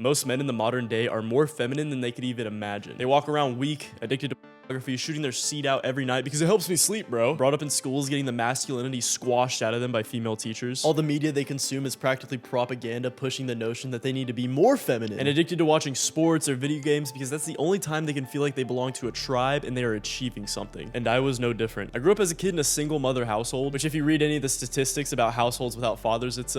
Most men in the modern day are more feminine than they could even imagine. They walk around weak, addicted to pornography, shooting their seed out every night because it helps me sleep, bro. Brought up in schools getting the masculinity squashed out of them by female teachers. All the media they consume is practically propaganda pushing the notion that they need to be more feminine. And addicted to watching sports or video games because that's the only time they can feel like they belong to a tribe and they are achieving something. And I was no different. I grew up as a kid in a single mother household, which if you read any of the statistics about households without fathers, it's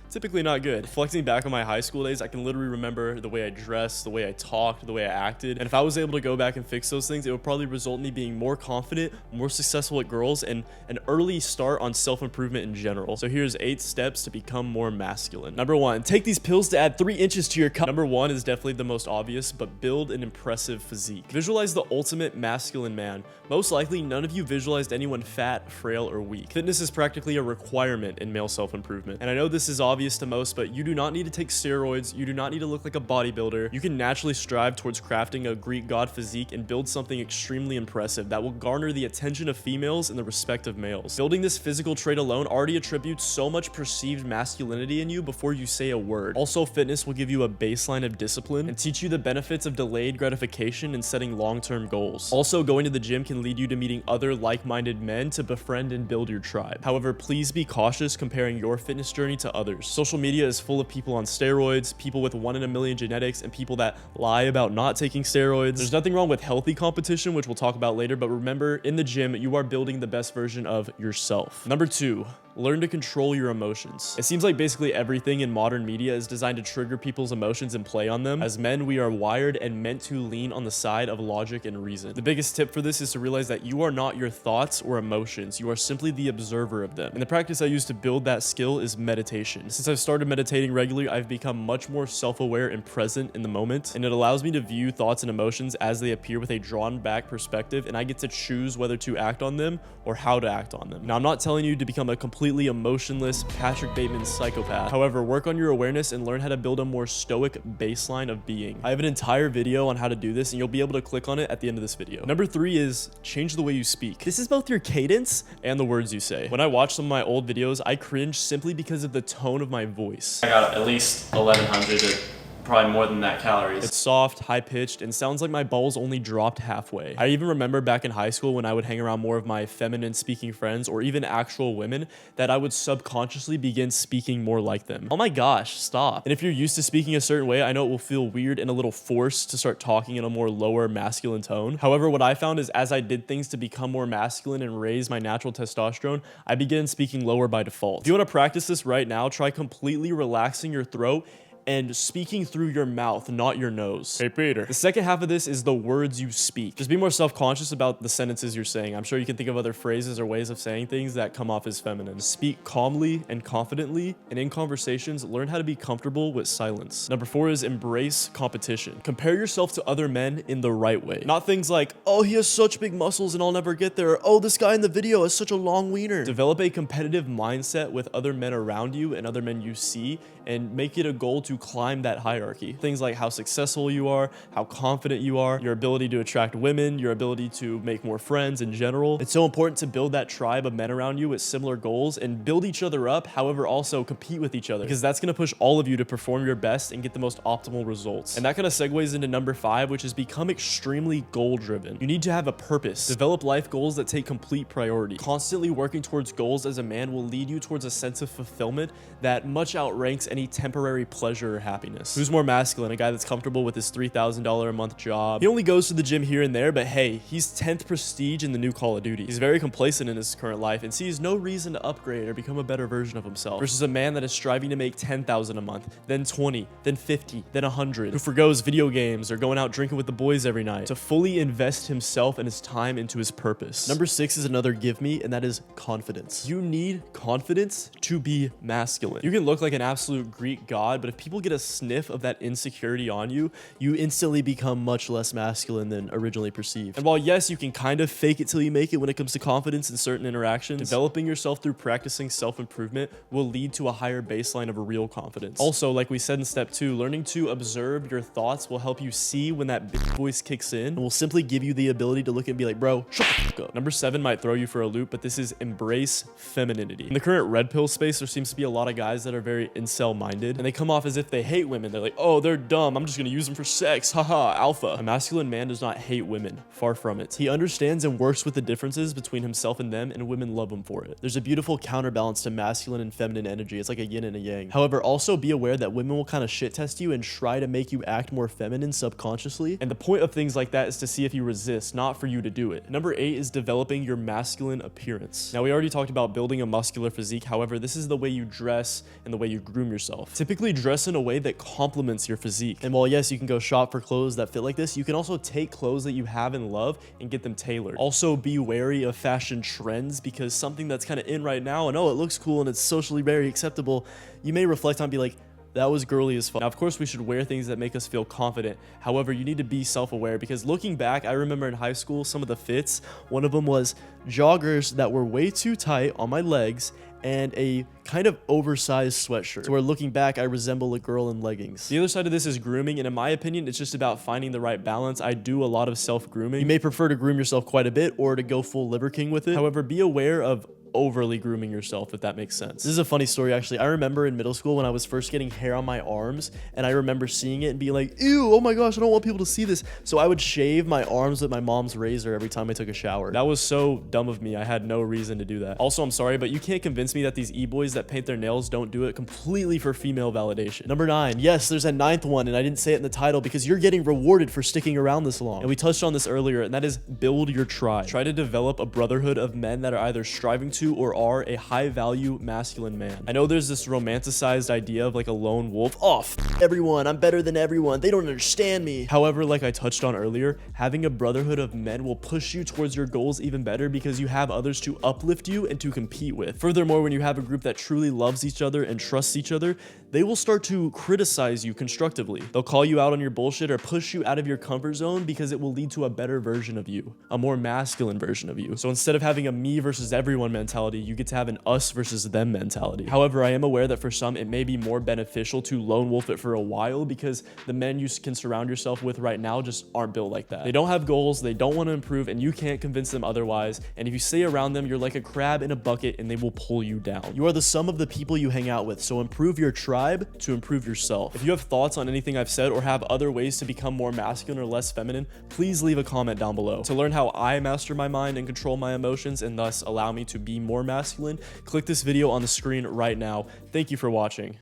typically not good. Reflecting back on my high school days, I can literally remember the way I dressed, the way I talked, the way I acted. And if I was able to go back and fix those things, it would probably result in me being more confident, more successful at girls, and an early start on self-improvement in general. So here's 8 steps to become more masculine. Number 1, take these pills to add 3 inches to your cup. Number 1 is definitely the most obvious, but build an impressive physique. Visualize the ultimate masculine man. Most likely, none of you visualized anyone fat, frail, or weak. Fitness is practically a requirement in male self-improvement. And I know this is obvious to most, but you do not need to take steroids. You do not need to look like a bodybuilder. You can naturally strive towards crafting a Greek god physique and build something extremely impressive that will garner the attention of females and the respect of males. Building this physical trait alone already attributes so much perceived masculinity in you before you say a word. Also, fitness will give you a baseline of discipline and teach you the benefits of delayed gratification and setting long-term goals. Also, going to the gym can lead you to meeting other like-minded men to befriend and build your tribe. However, please be cautious comparing your fitness journey to others. Social media is full of people on steroids, people with 1 in a million genetics, and people that lie about not taking steroids. There's nothing wrong with healthy competition, which we'll talk about later, but remember, in the gym, you are building the best version of yourself. Number 2, learn to control your emotions. It seems like basically everything in modern media is designed to trigger people's emotions and play on them. As men, we are wired and meant to lean on the side of logic and reason. The biggest tip for this is to realize that you are not your thoughts or emotions. You are simply the observer of them. And the practice I use to build that skill is meditation. Since I've started meditating regularly, I've become much more self-aware and present in the moment, and it allows me to view thoughts and emotions as they appear with a drawn back perspective, and I get to choose whether to act on them or how to act on them. Now, I'm not telling you to become a completely emotionless Patrick Bateman psychopath. However, work on your awareness and learn how to build a more stoic baseline of being. I have an entire video on how to do this, and you'll be able to click on it at the end of this video. Number 3 is change the way you speak. This is both your cadence and the words you say. When I watch some of my old videos, I cringe simply because of the tone of my voice. I got at least 1,100 to probably more than that calories. It's soft, high-pitched, and sounds like my balls only dropped halfway. I even remember back in high school when I would hang around more of my feminine speaking friends or even actual women that I would subconsciously begin speaking more like them. Oh my gosh, stop. And if you're used to speaking a certain way, I know it will feel weird and a little forced to start talking in a more lower masculine tone. However, what I found is as I did things to become more masculine and raise my natural testosterone, I began speaking lower by default. If you want to practice this right now, try completely relaxing your throat and speaking through your mouth, not your nose. Hey, Peter. The second half of this is the words you speak. Just be more self-conscious about the sentences you're saying. I'm sure you can think of other phrases or ways of saying things that come off as feminine. Speak calmly and confidently, and in conversations, learn how to be comfortable with silence. Number 4 is embrace competition. Compare yourself to other men in the right way. Not things like, oh, he has such big muscles and I'll never get there. Or, oh, this guy in the video has such a long wiener. Develop a competitive mindset with other men around you and other men you see, and make it a goal to climb that hierarchy. Things like how successful you are, how confident you are, your ability to attract women, your ability to make more friends in general. It's so important to build that tribe of men around you with similar goals and build each other up, however, also compete with each other, because that's going to push all of you to perform your best and get the most optimal results. And that kind of segues into number 5, which is become extremely goal-driven. You need to have a purpose. Develop life goals that take complete priority. Constantly working towards goals as a man will lead you towards a sense of fulfillment that much outranks any temporary pleasure or happiness. Who's more masculine? A guy that's comfortable with his $3,000 a month job. He only goes to the gym here and there, but hey, he's 10th prestige in the new Call of Duty. He's very complacent in his current life and sees no reason to upgrade or become a better version of himself. Versus a man that is striving to make $10,000 a month, then 20, then 50, then 100, who forgoes video games or going out drinking with the boys every night to fully invest himself and his time into his purpose. Number 6 is another give me, and that is confidence. You need confidence to be masculine. You can look like an absolute Greek god, but if people get a sniff of that insecurity on you, you instantly become much less masculine than originally perceived. And while yes, you can kind of fake it till you make it when it comes to confidence in certain interactions, developing yourself through practicing self-improvement will lead to a higher baseline of a real confidence. Also, like we said in step 2, learning to observe your thoughts will help you see when that big voice kicks in and will simply give you the ability to look and be like, bro, shut the fuck up. Number 7 might throw you for a loop, but this is embrace femininity. In the current red pill space, there seems to be a lot of guys that are very incel minded, and they come off as if they hate women. They're like, oh, they're dumb. I'm just gonna use them for sex. Haha, alpha. A masculine man does not hate women. Far from it. He understands and works with the differences between himself and them, and women love him for it. There's a beautiful counterbalance to masculine and feminine energy. It's like a yin and a yang. However, also be aware that women will kind of shit test you and try to make you act more feminine subconsciously. And the point of things like that is to see if you resist, not for you to do it. Number 8 is developing your masculine appearance. Now, we already talked about building a muscular physique. However, this is the way you dress and the way you groom yourself. Typically dress in a way that complements your physique. And while yes, you can go shop for clothes that fit like this, you can also take clothes that you have and love and get them tailored. Also be wary of fashion trends, because something that's kind of in right now and oh, it looks cool and it's socially very acceptable, you may reflect on and be like, that was girly as fuck. Now, of course, we should wear things that make us feel confident. However, you need to be self-aware, because looking back, I remember in high school, some of the fits, one of them was joggers that were way too tight on my legs and a kind of oversized sweatshirt. So where looking back, I resemble a girl in leggings. The other side of this is grooming, and in my opinion, it's just about finding the right balance. I do a lot of self-grooming. You may prefer to groom yourself quite a bit or to go full Liver King with it. However, be aware of overly grooming yourself, if that makes sense. This is a funny story, actually. I remember in middle school when I was first getting hair on my arms, and I remember seeing it and being like, ew, oh my gosh, I don't want people to see this. So I would shave my arms with my mom's razor every time I took a shower. That was so dumb of me. I had no reason to do that. Also, I'm sorry, but you can't convince me that these e-boys that paint their nails don't do it completely for female validation. Number 9, yes, there's a 9th one, and I didn't say it in the title because you're getting rewarded for sticking around this long. And we touched on this earlier, and that is build your tribe. Try to develop a brotherhood of men that are either striving to or are a high-value masculine man. I know there's this romanticized idea of like a lone wolf. Oh, everyone, I'm better than everyone. They don't understand me. However, like I touched on earlier, having a brotherhood of men will push you towards your goals even better because you have others to uplift you and to compete with. Furthermore, when you have a group that truly loves each other and trusts each other, they will start to criticize you constructively. They'll call you out on your bullshit or push you out of your comfort zone because it will lead to a better version of you, a more masculine version of you. So instead of having a me versus everyone mentality, you get to have an us versus them mentality. However, I am aware that for some, it may be more beneficial to lone wolf it for a while because the men you can surround yourself with right now just aren't built like that. They don't have goals, they don't want to improve, and you can't convince them otherwise. And if you stay around them, you're like a crab in a bucket and they will pull you down. You are the sum of the people you hang out with, so improve your tribe to improve yourself. If you have thoughts on anything I've said or have other ways to become more masculine or less feminine, please leave a comment down below. To learn how I master my mind and control my emotions and thus allow me to be more masculine, click this video on the screen right now. Thank you for watching.